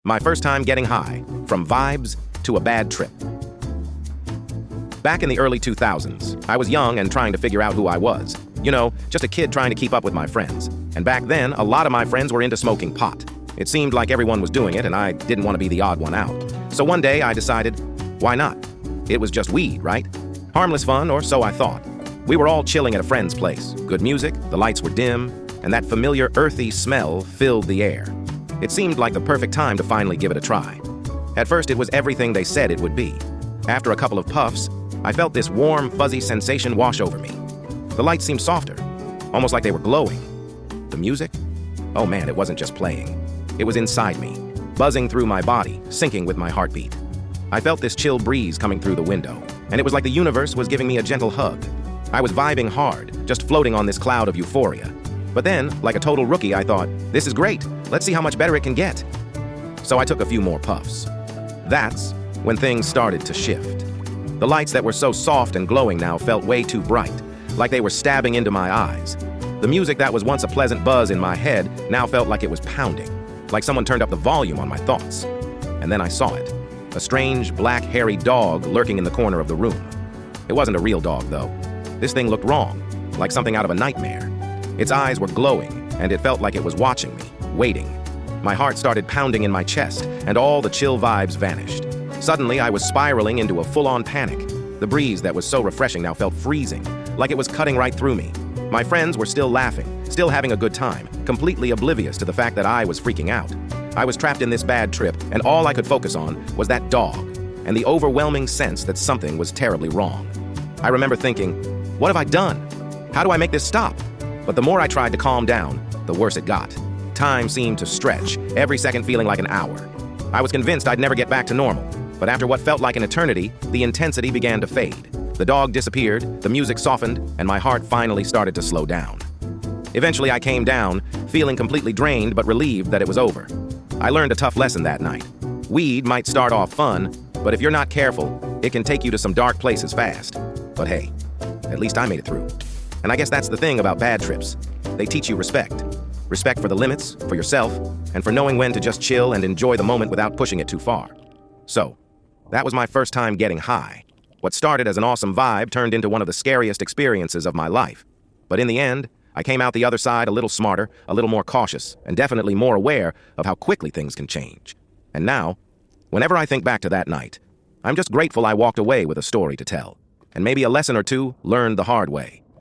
My first time getting high, from vibes to a bad trip. Back in the early 2000s, I was young and trying to figure out who I was. You know, just a kid trying to keep up with my friends. And back then, a lot of my friends were into smoking pot. It seemed like everyone was doing it, and I didn't want to be the odd one out. So one day I decided, why not? It was just weed, right? Harmless fun, or so I thought. We were all chilling at a friend's place. Good music, the lights were dim, and that familiar earthy smell filled the air. It seemed like the perfect time to finally give it a try. At first, it was everything they said it would be. After a couple of puffs, I felt this warm, fuzzy sensation wash over me. The lights seemed softer, almost like they were glowing. The music? Oh man, it wasn't just playing. It was inside me, buzzing through my body, syncing with my heartbeat. I felt this chill breeze coming through the window, and it was like the universe was giving me a gentle hug. I was vibing hard, just floating on this cloud of euphoria. But then, like a total rookie, I thought, this is great. Let's see how much better it can get. So I took a few more puffs. That's when things started to shift. The lights that were so soft and glowing now felt way too bright, like they were stabbing into my eyes. The music that was once a pleasant buzz in my head now felt like it was pounding, like someone turned up the volume on my thoughts. And then I saw it. A strange, black, hairy dog lurking in the corner of the room. It wasn't a real dog, though. This thing looked wrong, like something out of a nightmare. Its eyes were glowing, and it felt like it was watching me, waiting. My heart started pounding in my chest, and all the chill vibes vanished. Suddenly, I was spiraling into a full-on panic. The breeze that was so refreshing now felt freezing, like it was cutting right through me. My friends were still laughing, still having a good time, completely oblivious to the fact that I was freaking out. I was trapped in this bad trip, and all I could focus on was that dog, and the overwhelming sense that something was terribly wrong. I remember thinking, what have I done? How do I make this stop? But the more I tried to calm down, the worse it got. Time seemed to stretch, every second feeling like an hour. I was convinced I'd never get back to normal, but after what felt like an eternity, the intensity began to fade. The dog disappeared, the music softened, and my heart finally started to slow down. Eventually, I came down, feeling completely drained but relieved that it was over. I learned a tough lesson that night. Weed might start off fun, but if you're not careful, it can take you to some dark places fast. But hey, at least I made it through. And I guess that's the thing about bad trips. They teach you respect. Respect for the limits, for yourself, and for knowing when to just chill and enjoy the moment without pushing it too far. So, that was my first time getting high. What started as an awesome vibe turned into one of the scariest experiences of my life. But in the end, I came out the other side a little smarter, a little more cautious, and definitely more aware of how quickly things can change. And now, whenever I think back to that night, I'm just grateful I walked away with a story to tell, and maybe a lesson or two learned the hard way.